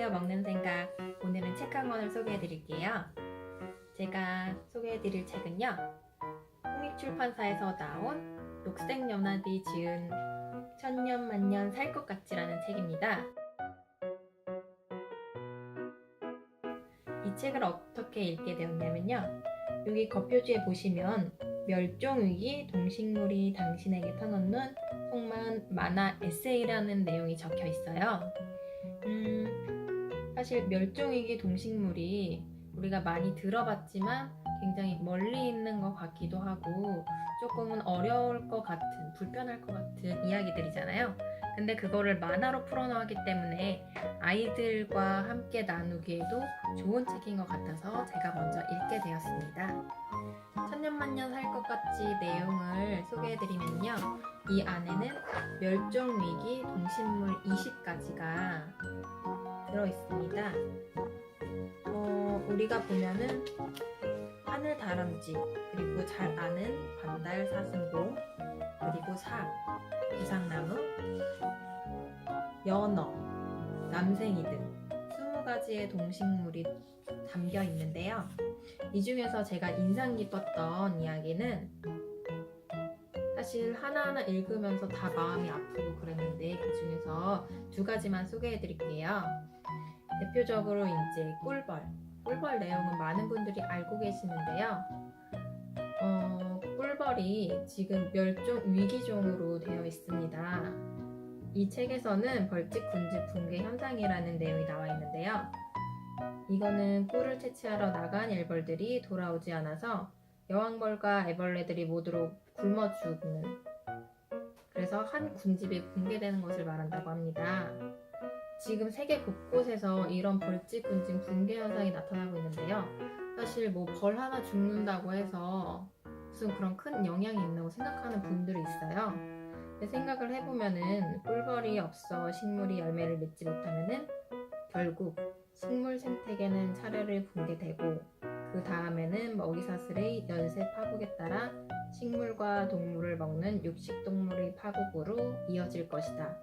안녕하세요. 먹는 생각. 오늘은 책 한 권을 소개해 드릴게요. 제가 소개해 드릴 책은요, 홍익출판사에서 나온 녹색연합이 지은 천년만년 살 것 같지라는 책입니다. 이 책을 어떻게 읽게 되었냐면요, 여기 겉표지에 보시면 멸종위기 동식물이 당신에게 터놓는 속마음 만화 에세이라는 내용이 적혀 있어요. 사실 멸종위기 동식물이 우리가 많이 들어봤지만 굉장히 멀리 있는 것 같기도 하고 조금은 어려울 것 같은, 불편할 것 같은 이야기들이잖아요. 근데 그거를 만화로 풀어놓았기 때문에 아이들과 함께 나누기에도 좋은 책인 것 같아서 제가 먼저 읽게 되었습니다. 천년만년 살 것 같지 내용을 소개해드리면요, 이 안에는 멸종위기 동식물 20가지가 들어있습니다. 우리가 보면은 하늘다람쥐, 그리고 잘 아는 반달사슴고, 그리고 삭, 비상나무, 연어, 남생이 등 20가지의 동식물이 담겨 있는데요. 이 중에서 제가 인상 깊었던 이야기는 사실 하나하나 읽으면서 다 마음이 아프고 그랬는데 그 중에서 2가지만 소개해 드릴게요. 대표적으로 이제 꿀벌 내용은 많은 분들이 알고 계시는데요. 꿀벌이 지금 멸종 위기종으로 되어 있습니다. 이 책에서는 벌집 군집 붕괴 현상이라는 내용이 나와 있는데요. 이거는 꿀을 채취하러 나간 일벌들이 돌아오지 않아서 여왕벌과 애벌레들이 모두 굶어 죽는, 그래서 한 군집이 붕괴되는 것을 말한다고 합니다. 지금 세계 곳곳에서 이런 벌집 군집 붕괴 현상이 나타나고 있는데요. 사실 뭐 벌 하나 죽는다고 해서 무슨 그런 큰 영향이 있다고 생각하는 분들이 있어요. 근데 생각을 해보면은 꿀벌이 없어 식물이 열매를 맺지 못하면은 결국 식물 생태계는 차례를 붕괴되고 그 다음에는 먹이사슬의 연쇄 파국에 따라 식물과 동물을 먹는 육식동물의 파국으로 이어질 것이다.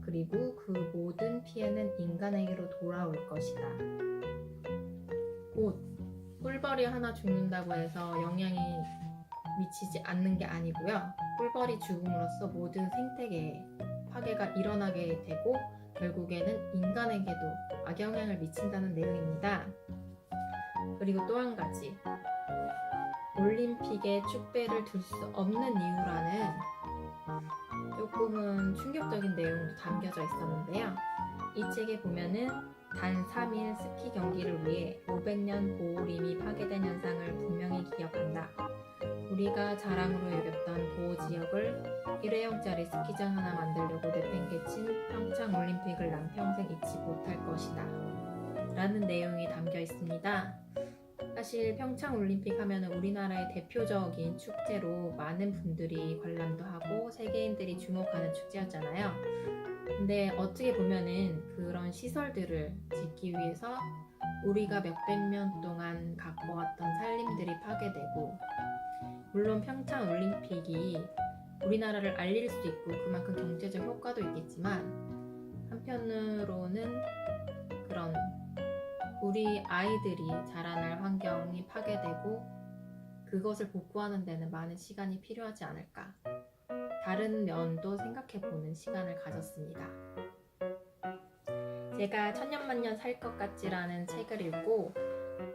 그리고 그 모든 피해는 인간에게로 돌아올 것이다. 곧 꿀벌이 하나 죽는다고 해서 영향이 미치지 않는 게 아니고요. 꿀벌이 죽음으로써 모든 생태계에 파괴가 일어나게 되고 결국에는 인간에게도 악영향을 미친다는 내용입니다. 그리고 또 한 가지, 올림픽에 축배를 둘 수 없는 이유라는 조금은 충격적인 내용도 담겨져 있었는데요. 이 책에 보면은 단 3일 스키 경기를 위해 500년 보호림이 파괴된 현상을 분명히 기억한다. 우리가 자랑으로 여겼던 보호지역을 일회용짜리 스키장 하나 만들려고 내팽개친 평창올림픽을 난 평생 잊지 못할 것이다. 라는 내용이 담겨 있습니다. 사실 평창올림픽 하면 우리나라의 대표적인 축제로 많은 분들이 관람도 하고 세계인들이 주목하는 축제였잖아요. 근데 어떻게 보면은 그런 시설들을 짓기 위해서 우리가 몇백 년 동안 갖고 왔던 살림들이 파괴되고, 물론 평창올림픽이 우리나라를 알릴 수 있고 그만큼 경제적 효과도 있겠지만 한편으로는 그런 우리 아이들이 자라날 환경이 파괴되고 그것을 복구하는 데는 많은 시간이 필요하지 않을까, 다른 면도 생각해보는 시간을 가졌습니다. 제가 천년만년 살 것 같지라는 책을 읽고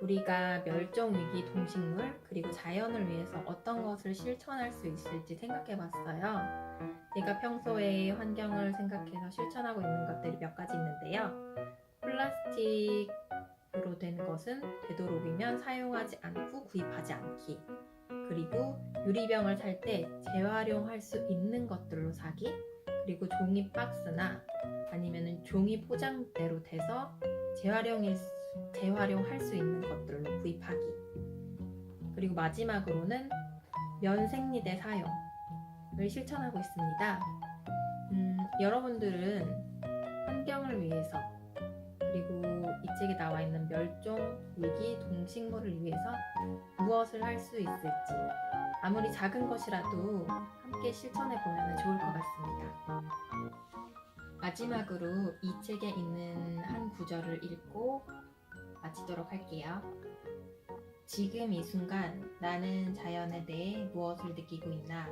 우리가 멸종위기 동식물 그리고 자연을 위해서 어떤 것을 실천할 수 있을지 생각해봤어요. 제가 평소에 환경을 생각해서 실천하고 있는 것들이 몇 가지 있는데요. 플라스틱으로 된 것은 되도록이면 사용하지 않고 구입하지 않기, 그리고 유리병을 살 때 재활용할 수 있는 것들로 사기, 그리고 종이 박스나 아니면 종이 포장대로 돼서 재활용할 수 있는 것들로 구입하기, 그리고 마지막으로는 면생리대 사용을 실천하고 있습니다. 여러분들은 환경을 위해서, 그리고 이 책에 나와 있는 멸종위기 동식물을 위해서 무엇을 할 수 있을지, 아무리 작은 것이라도 함께 실천해 보면 좋을 것 같습니다. 마지막으로 이 책에 있는 한 구절을 읽고 마치도록 할게요. 지금 이 순간 나는 자연에 대해 무엇을 느끼고 있나?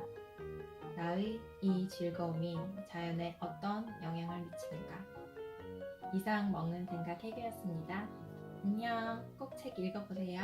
나의 이 즐거움이 자연에 어떤 영향을 미치는가? 이상 먹는 생각 해교였습니다. 안녕. 꼭 책 읽어보세요.